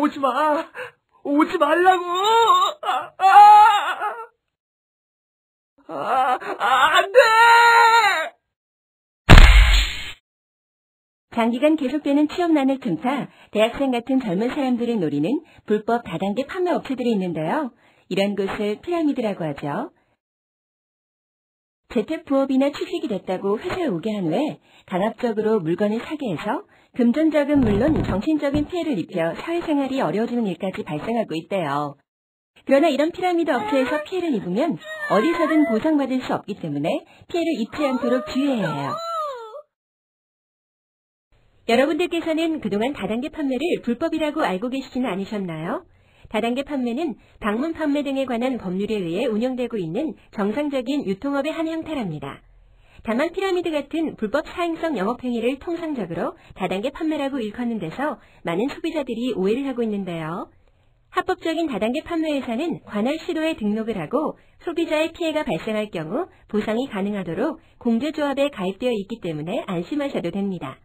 오지 마. 오지 말라고. 안 돼! 장기간 계속되는 취업난을 틈타 대학생 같은 젊은 사람들을 노리는 불법 다단계 판매 업체들이 있는데요. 이런 곳을 피라미드라고 하죠. 재택부업이나 취직이 됐다고 회사에 오게 한 후에 강압적으로 물건을 사게 해서 금전적은 물론 정신적인 피해를 입혀 사회생활이 어려워지는 일까지 발생하고 있대요. 그러나 이런 피라미드 업체에서 피해를 입으면 어디서든 보상받을 수 없기 때문에 피해를 입지 않도록 주의해야 해요. 여러분들께서는 그동안 다단계 판매를 불법이라고 알고 계시지는 않으셨나요? 다단계 판매는 방문 판매 등에 관한 법률에 의해 운영되고 있는 정상적인 유통업의 한 형태랍니다. 다만 피라미드 같은 불법 사행성 영업행위를 통상적으로 다단계 판매라고 일컫는 데서 많은 소비자들이 오해를 하고 있는데요. 합법적인 다단계 판매회사는 관할 시도에 등록을 하고 소비자의 피해가 발생할 경우 보상이 가능하도록 공제조합에 가입되어 있기 때문에 안심하셔도 됩니다.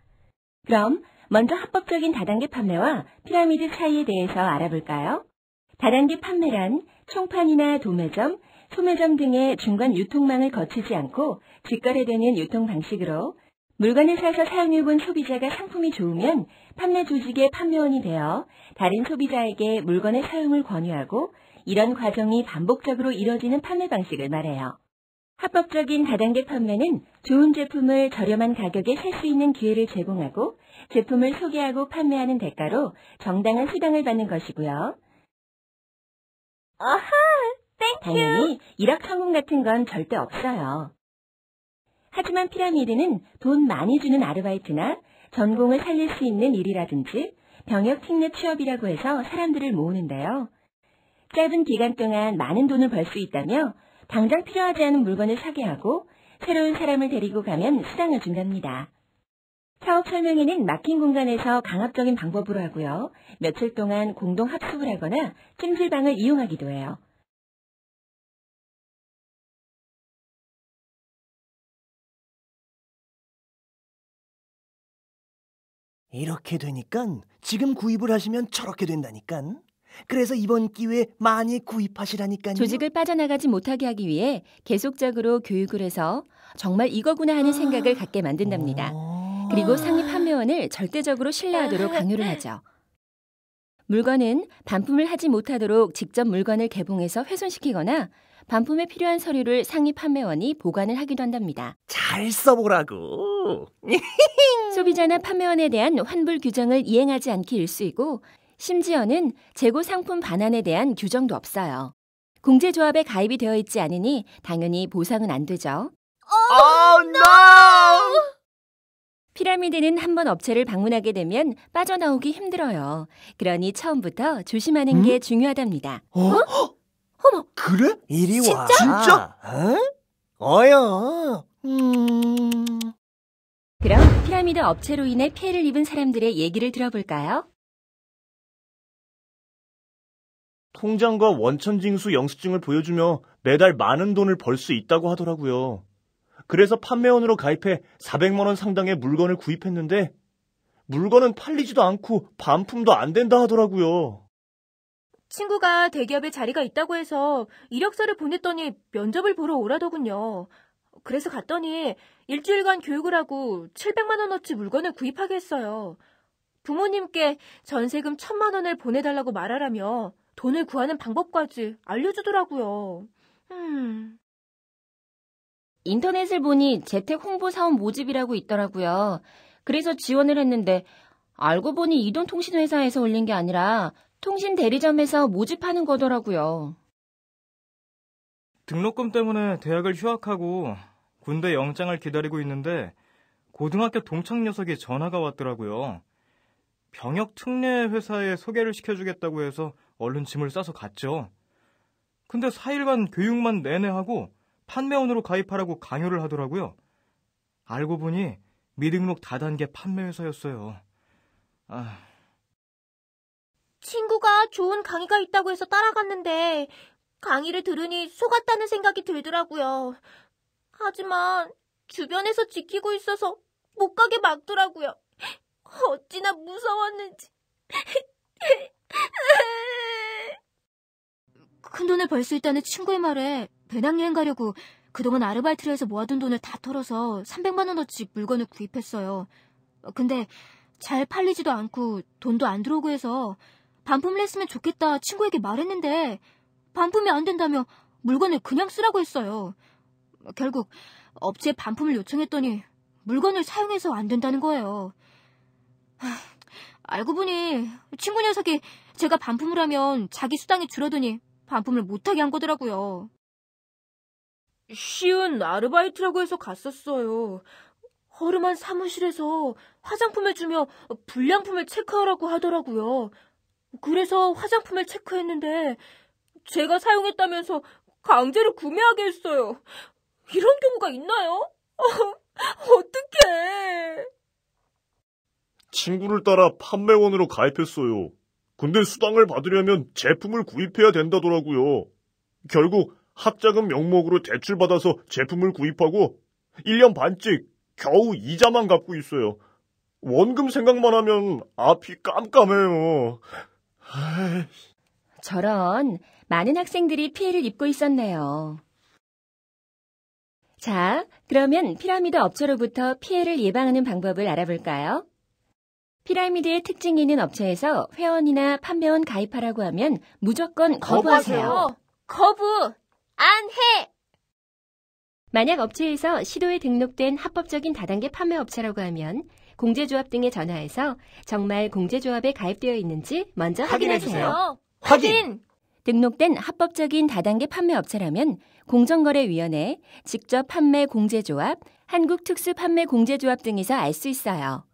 그럼 먼저 합법적인 다단계 판매와 피라미드 차이에 대해서 알아볼까요? 다단계 판매란 총판이나 도매점, 소매점 등의 중간 유통망을 거치지 않고 직거래되는 유통 방식으로 물건을 사서 사용해본 소비자가 상품이 좋으면 판매 조직의 판매원이 되어 다른 소비자에게 물건의 사용을 권유하고 이런 과정이 반복적으로 이뤄지는 판매 방식을 말해요. 합법적인 다단계 판매는 좋은 제품을 저렴한 가격에 살 수 있는 기회를 제공하고 제품을 소개하고 판매하는 대가로 정당한 수당을 받는 것이고요. 어허, 땡큐. 당연히 일확천금 같은 건 절대 없어요. 하지만 피라미드는 돈 많이 주는 아르바이트나 전공을 살릴 수 있는 일이라든지 병역 특례 취업이라고 해서 사람들을 모으는데요. 짧은 기간 동안 많은 돈을 벌 수 있다며 당장 필요하지 않은 물건을 사게 하고 새로운 사람을 데리고 가면 수당을 준답니다. 사업 설명회는 막힌 공간에서 강압적인 방법으로 하고요. 며칠 동안 공동 합숙을 하거나 찜질방을 이용하기도 해요. 이렇게 되니깐 지금 구입을 하시면 저렇게 된다니깐. 그래서 이번 기회에 많이 구입하시라니까요. 조직을 빠져나가지 못하게 하기 위해 계속적으로 교육을 해서 정말 이거구나 하는 생각을 갖게 만든답니다. 그리고 상위 판매원을 절대적으로 신뢰하도록 강요를 하죠. 물건은 반품을 하지 못하도록 직접 물건을 개봉해서 훼손시키거나 반품에 필요한 서류를 상위 판매원이 보관을 하기도 한답니다. 잘 써보라고. 소비자나 판매원에 대한 환불 규정을 이행하지 않기 일쑤이고 심지어는 재고 상품 반환에 대한 규정도 없어요. 공제조합에 가입이 되어 있지 않으니 당연히 보상은 안 되죠. Oh no! 피라미드는 한번 업체를 방문하게 되면 빠져나오기 힘들어요. 그러니 처음부터 조심하는 게 중요하답니다. 어머, 그래? 이리 와. 진짜? 어여. 그럼 피라미드 업체로 인해 피해를 입은 사람들의 얘기를 들어볼까요? 통장과 원천징수 영수증을 보여주며 매달 많은 돈을 벌 수 있다고 하더라고요. 그래서 판매원으로 가입해 400만 원 상당의 물건을 구입했는데 물건은 팔리지도 않고 반품도 안 된다 하더라고요. 친구가 대기업에 자리가 있다고 해서 이력서를 보냈더니 면접을 보러 오라더군요. 그래서 갔더니 일주일간 교육을 하고 700만 원어치 물건을 구입하게 했어요. 부모님께 전세금 1000만 원을 보내달라고 말하라며 돈을 구하는 방법까지 알려주더라고요. 인터넷을 보니 재택 홍보 사업 모집이라고 있더라고요. 그래서 지원을 했는데 알고 보니 이동통신회사에서 올린 게 아니라 통신 대리점에서 모집하는 거더라고요. 등록금 때문에 대학을 휴학하고 군대 영장을 기다리고 있는데 고등학교 동창 녀석이 전화가 왔더라고요. 병역 특례 회사에 소개를 시켜주겠다고 해서 얼른 짐을 싸서 갔죠. 근데 4일간 교육만 내내 하고 판매원으로 가입하라고 강요를 하더라고요. 알고 보니 미등록 다단계 판매회사였어요. 친구가 좋은 강의가 있다고 해서 따라갔는데 강의를 들으니 속았다는 생각이 들더라고요. 하지만 주변에서 지키고 있어서 못 가게 막더라고요. 어찌나 무서웠는지. 큰돈을 벌 수 있다는 친구의 말에 배낭여행 가려고 그동안 아르바이트를 해서 모아둔 돈을 다 털어서 300만 원어치 물건을 구입했어요. 근데 잘 팔리지도 않고 돈도 안 들어오고 해서 반품을 했으면 좋겠다 친구에게 말했는데 반품이 안 된다며 물건을 그냥 쓰라고 했어요. 결국 업체에 반품을 요청했더니 물건을 사용해서 안 된다는 거예요. 알고 보니 친구 녀석이 제가 반품을 하면 자기 수당이 줄어드니 반품을 못하게 한 거더라고요. 쉬운 아르바이트라고 해서 갔었어요. 허름한 사무실에서 화장품을 주며 불량품을 체크하라고 하더라고요. 그래서 화장품을 체크했는데 제가 사용했다면서 강제로 구매하게 했어요. 이런 경우가 있나요? 어떡해. 친구를 따라 판매원으로 가입했어요. 근데 수당을 받으려면 제품을 구입해야 된다더라고요. 결국 학자금 명목으로 대출받아서 제품을 구입하고 1년 반씩 겨우 이자만 갚고 있어요. 원금 생각만 하면 앞이 깜깜해요. 저런, 많은 학생들이 피해를 입고 있었네요. 자, 그러면 피라미드 업체로부터 피해를 예방하는 방법을 알아볼까요? 피라미드의 특징이 있는 업체에서 회원이나 판매원 가입하라고 하면 무조건 거부하세요. 거부! 안 해! 만약 업체에서 시도에 등록된 합법적인 다단계 판매업체라고 하면 공제조합 등에 전화해서 정말 공제조합에 가입되어 있는지 먼저 확인하세요. 확인! 등록된 합법적인 다단계 판매업체라면 공정거래위원회, 직접 판매 공제조합, 한국특수판매공제조합 등에서 알 수 있어요.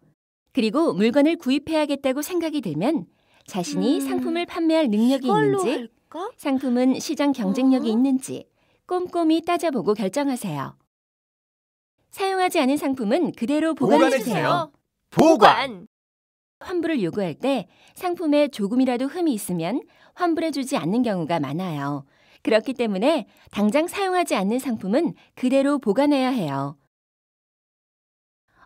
그리고 물건을 구입해야겠다고 생각이 들면 자신이 상품을 판매할 능력이 있는지, 상품은 시장 경쟁력이 있는지 꼼꼼히 따져보고 결정하세요. 사용하지 않은 상품은 그대로 보관해주세요. 보관! 환불을 요구할 때 상품에 조금이라도 흠이 있으면 환불해주지 않는 경우가 많아요. 그렇기 때문에 당장 사용하지 않는 상품은 그대로 보관해야 해요.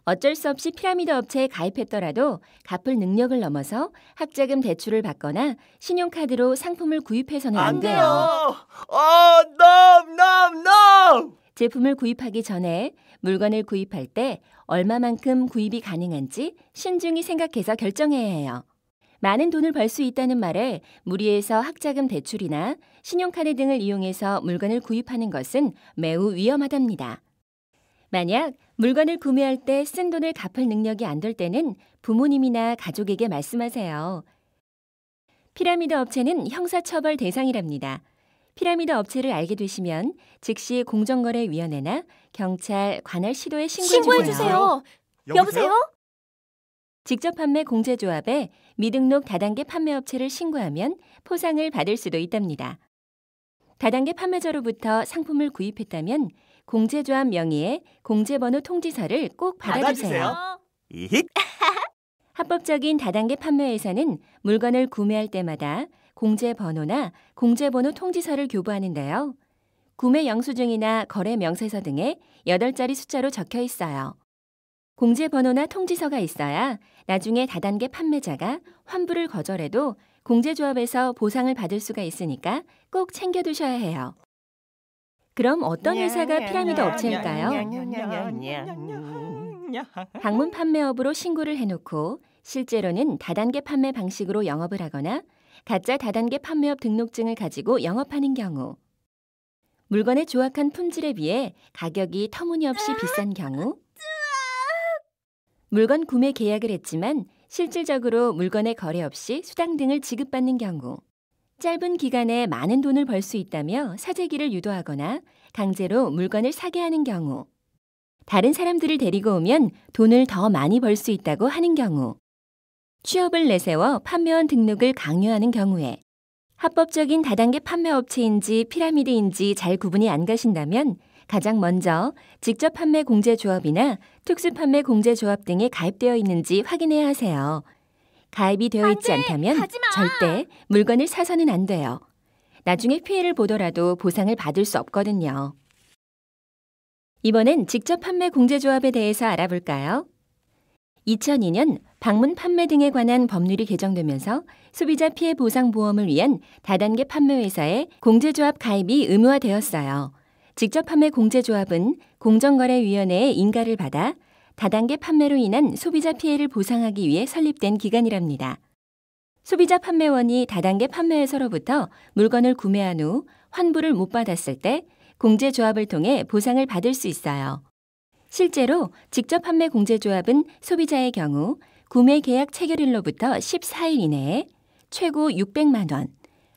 어쩔 수 없이 피라미드 업체에 가입했더라도 갚을 능력을 넘어서 학자금 대출을 받거나 신용카드로 상품을 구입해서는 안 돼요. 제품을 구입하기 전에 물건을 구입할 때 얼마만큼 구입이 가능한지 신중히 생각해서 결정해야 해요. 많은 돈을 벌 수 있다는 말에 무리해서 학자금 대출이나 신용카드 등을 이용해서 물건을 구입하는 것은 매우 위험하답니다. 만약 물건을 구매할 때 쓴 돈을 갚을 능력이 안 될 때는 부모님이나 가족에게 말씀하세요. 피라미드 업체는 형사처벌 대상이랍니다. 피라미드 업체를 알게 되시면 즉시 공정거래위원회나 경찰, 관할 시도에 신고해주세요. 여보세요? 직접 판매 공제조합에 미등록 다단계 판매업체를 신고하면 포상을 받을 수도 있답니다. 다단계 판매자로부터 상품을 구입했다면 공제조합 명의의 공제번호 통지서를 꼭 받아주세요. 합법적인 다단계 판매회사는 물건을 구매할 때마다 공제번호나 공제번호 통지서를 교부하는데요. 구매 영수증이나 거래 명세서 등에 8자리 숫자로 적혀 있어요. 공제번호나 통지서가 있어야 나중에 다단계 판매자가 환불을 거절해도 공제조합에서 보상을 받을 수가 있으니까 꼭 챙겨두셔야 해요. 그럼 어떤 회사가 피라미드 업체일까요? 방문 판매업으로 신고를 해놓고 실제로는 다단계 판매 방식으로 영업을 하거나 가짜 다단계 판매업 등록증을 가지고 영업하는 경우, 물건의 조악한 품질에 비해 가격이 터무니없이 비싼 경우, 물건 구매 계약을 했지만 실질적으로 물건의 거래 없이 수당 등을 지급받는 경우, 짧은 기간에 많은 돈을 벌 수 있다며 사재기를 유도하거나 강제로 물건을 사게 하는 경우, 다른 사람들을 데리고 오면 돈을 더 많이 벌 수 있다고 하는 경우, 취업을 내세워 판매원 등록을 강요하는 경우에, 합법적인 다단계 판매업체인지 피라미드인지 잘 구분이 안 가신다면 가장 먼저 직접 판매 공제조합이나 특수판매 공제조합 등에 가입되어 있는지 확인해야 하세요. 가입이 되어 있지 않다면 절대 물건을 사서는 안 돼요. 나중에 피해를 보더라도 보상을 받을 수 없거든요. 이번엔 직접 판매 공제조합에 대해서 알아볼까요? 2002년 방문 판매 등에 관한 법률이 개정되면서 소비자 피해 보상 보험을 위한 다단계 판매회사의 공제조합 가입이 의무화되었어요. 직접 판매 공제조합은 공정거래위원회의 인가를 받아 다단계 판매로 인한 소비자 피해를 보상하기 위해 설립된 기관이랍니다. 소비자 판매원이 다단계 판매회사로부터 물건을 구매한 후 환불을 못 받았을 때 공제조합을 통해 보상을 받을 수 있어요. 실제로 직접 판매 공제조합은 소비자의 경우 구매 계약 체결일로부터 14일 이내에 최고 600만 원,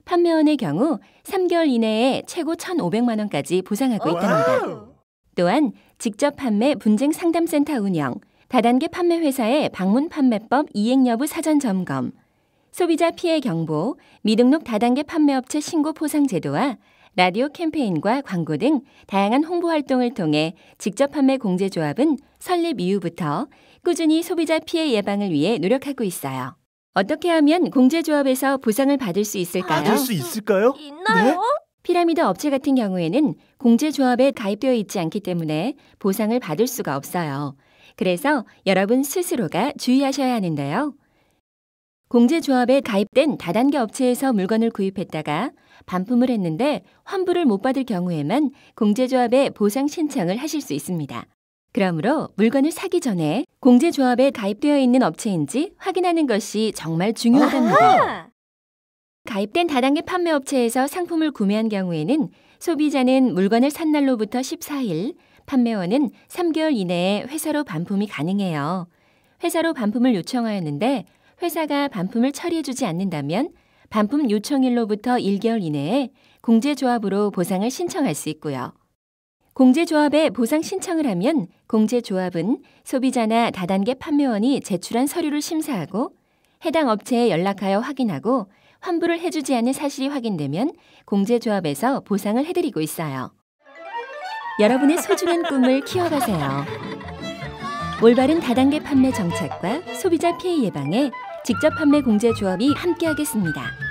판매원의 경우 3개월 이내에 최고 1,500만 원까지 보상하고 있답니다. 또한 직접 판매 분쟁 상담센터 운영, 다단계 판매 회사의 방문 판매법 이행 여부 사전 점검, 소비자 피해 경보, 미등록 다단계 판매업체 신고 포상 제도와 라디오 캠페인과 광고 등 다양한 홍보 활동을 통해 직접 판매 공제조합은 설립 이후부터 꾸준히 소비자 피해 예방을 위해 노력하고 있어요. 어떻게 하면 공제조합에서 보상을 받을 수 있을까요? 받을 수 있을까요? 있나요? 피라미드 업체 같은 경우에는 공제조합에 가입되어 있지 않기 때문에 보상을 받을 수가 없어요. 그래서 여러분 스스로가 주의하셔야 하는데요. 공제조합에 가입된 다단계 업체에서 물건을 구입했다가 반품을 했는데 환불을 못 받을 경우에만 공제조합에 보상 신청을 하실 수 있습니다. 그러므로 물건을 사기 전에 공제조합에 가입되어 있는 업체인지 확인하는 것이 정말 중요하답니다. 가입된 다단계 판매업체에서 상품을 구매한 경우에는 소비자는 물건을 산 날로부터 14일, 판매원은 3개월 이내에 회사로 반품이 가능해요. 회사로 반품을 요청하였는데 회사가 반품을 처리해주지 않는다면 반품 요청일로부터 1개월 이내에 공제조합으로 보상을 신청할 수 있고요. 공제조합에 보상 신청을 하면 공제조합은 소비자나 다단계 판매원이 제출한 서류를 심사하고 해당 업체에 연락하여 확인하고 환불을 해주지 않는 사실이 확인되면 공제조합에서 보상을 해드리고 있어요. 여러분의 소중한 꿈을 키워가세요. 올바른 다단계 판매 정착과 소비자 피해 예방에 직접 판매 공제조합이 함께하겠습니다.